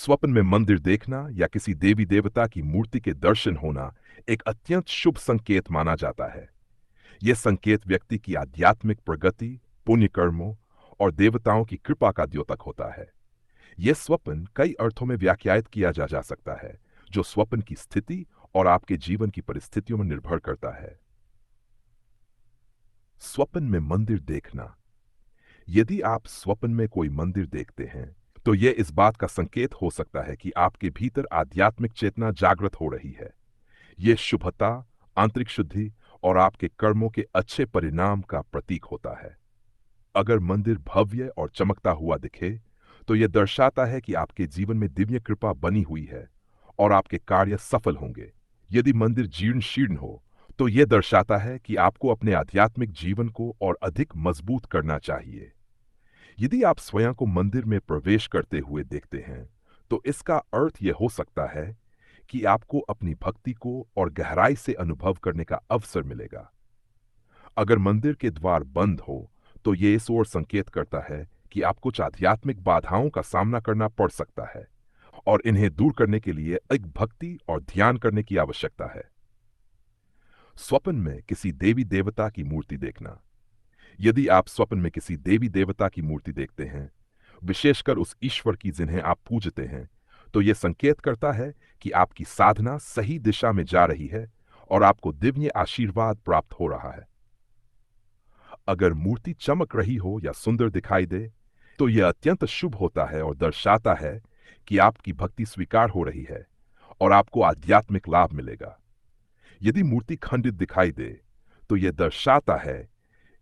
स्वप्न में मंदिर देखना या किसी देवी देवता की मूर्ति के दर्शन होना एक अत्यंत शुभ संकेत माना जाता है। यह संकेत व्यक्ति की आध्यात्मिक प्रगति, पुण्य कर्मों और देवताओं की कृपा का द्योतक होता है। यह स्वप्न कई अर्थों में व्याख्यायित किया जा सकता है, जो स्वप्न की स्थिति और आपके जीवन की परिस्थितियों में निर्भर करता है। स्वप्न में मंदिर देखना। यदि आप स्वप्न में कोई मंदिर देखते हैं, तो यह इस बात का संकेत हो सकता है कि आपके भीतर आध्यात्मिक चेतना जागृत हो रही है। यह शुभता, आंतरिक शुद्धि और आपके कर्मों के अच्छे परिणाम का प्रतीक होता है। अगर मंदिर भव्य और चमकता हुआ दिखे, तो यह दर्शाता है कि आपके जीवन में दिव्य कृपा बनी हुई है और आपके कार्य सफल होंगे। यदि मंदिर जीर्ण शीर्ण हो, तो यह दर्शाता है कि आपको अपने आध्यात्मिक जीवन को और अधिक मजबूत करना चाहिए। यदि आप स्वयं को मंदिर में प्रवेश करते हुए देखते हैं, तो इसका अर्थ यह हो सकता है कि आपको अपनी भक्ति को और गहराई से अनुभव करने का अवसर मिलेगा। अगर मंदिर के द्वार बंद हो, तो यह इस ओर संकेत करता है कि आप कुछ आध्यात्मिक बाधाओं का सामना करना पड़ सकता है और इन्हें दूर करने के लिए एक भक्ति और ध्यान करने की आवश्यकता है। स्वप्न में किसी देवी देवता की मूर्ति देखना। यदि आप स्वप्न में किसी देवी देवता की मूर्ति देखते हैं, विशेषकर उस ईश्वर की जिन्हें आप पूजते हैं, तो यह संकेत करता है कि आपकी साधना सही दिशा में जा रही है और आपको दिव्य आशीर्वाद प्राप्त हो रहा है। अगर मूर्ति चमक रही हो या सुंदर दिखाई दे, तो यह अत्यंत शुभ होता है और दर्शाता है कि आपकी भक्ति स्वीकार हो रही है और आपको आध्यात्मिक लाभ मिलेगा। यदि मूर्ति खंडित दिखाई दे, तो यह दर्शाता है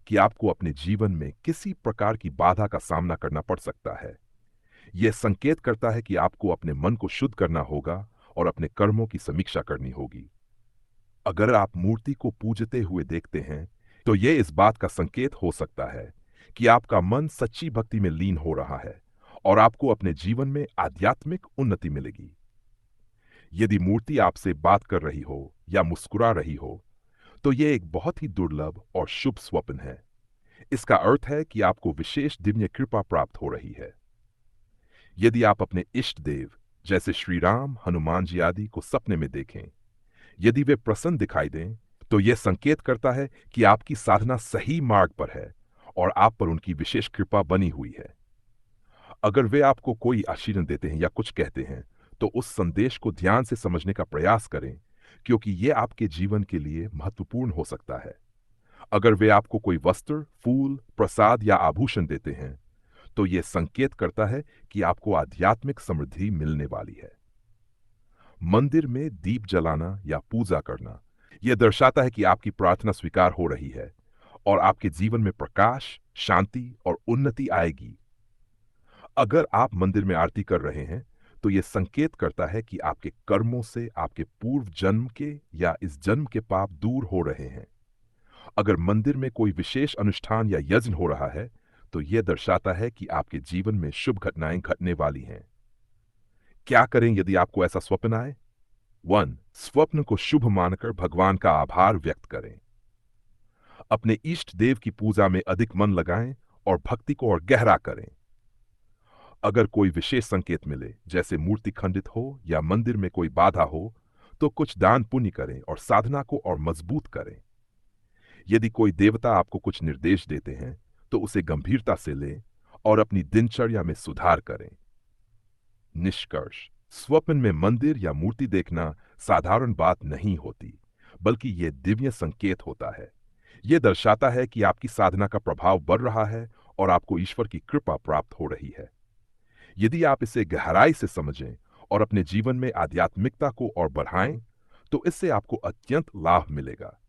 कि आपको अपने जीवन में किसी प्रकार की बाधा का सामना करना पड़ सकता है। यह संकेत करता है कि आपको अपने मन को शुद्ध करना होगा और अपने कर्मों की समीक्षा करनी होगी। अगर आप मूर्ति को पूजते हुए देखते हैं, तो यह इस बात का संकेत हो सकता है कि आपका मन सच्ची भक्ति में लीन हो रहा है और आपको अपने जीवन में आध्यात्मिक उन्नति मिलेगी। यदि मूर्ति आपसे बात कर रही हो या मुस्कुरा रही हो, तो यह एक बहुत ही दुर्लभ और शुभ स्वप्न है। इसका अर्थ है कि आपको विशेष दिव्य कृपा प्राप्त हो रही है। यदि आप अपने इष्ट देव जैसे श्री राम, हनुमान जी आदि को सपने में देखें, यदि वे प्रसन्न दिखाई दें, तो यह संकेत करता है कि आपकी साधना सही मार्ग पर है और आप पर उनकी विशेष कृपा बनी हुई है। अगर वे आपको कोई आशीर्वाद देते हैं या कुछ कहते हैं, तो उस संदेश को ध्यान से समझने का प्रयास करें, क्योंकि यह आपके जीवन के लिए महत्वपूर्ण हो सकता है। अगर वे आपको कोई वस्त्र, फूल, प्रसाद या आभूषण देते हैं, तो यह संकेत करता है कि आपको आध्यात्मिक समृद्धि मिलने वाली है। मंदिर में दीप जलाना या पूजा करना यह दर्शाता है कि आपकी प्रार्थना स्वीकार हो रही है और आपके जीवन में प्रकाश, शांति और उन्नति आएगी। अगर आप मंदिर में आरती कर रहे हैं, तो यह संकेत करता है कि आपके कर्मों से आपके पूर्व जन्म के या इस जन्म के पाप दूर हो रहे हैं। अगर मंदिर में कोई विशेष अनुष्ठान या यज्ञ हो रहा है, तो यह दर्शाता है कि आपके जीवन में शुभ घटनाएं घटने वाली हैं। क्या करें यदि आपको ऐसा स्वप्न आए? 1. स्वप्न को शुभ मानकर भगवान का आभार व्यक्त करें। अपने इष्ट देव की पूजा में अधिक मन लगाएं और भक्ति को और गहरा करें। अगर कोई विशेष संकेत मिले, जैसे मूर्ति खंडित हो या मंदिर में कोई बाधा हो, तो कुछ दान पुण्य करें और साधना को और मजबूत करें। यदि कोई देवता आपको कुछ निर्देश देते हैं, तो उसे गंभीरता से लें और अपनी दिनचर्या में सुधार करें। निष्कर्ष: स्वप्न में मंदिर या मूर्ति देखना साधारण बात नहीं होती, बल्कि यह दिव्य संकेत होता है। यह दर्शाता है कि आपकी साधना का प्रभाव बढ़ रहा है और आपको ईश्वर की कृपा प्राप्त हो रही है। यदि आप इसे गहराई से समझें और अपने जीवन में आध्यात्मिकता को और बढ़ाएं, तो इससे आपको अत्यंत लाभ मिलेगा।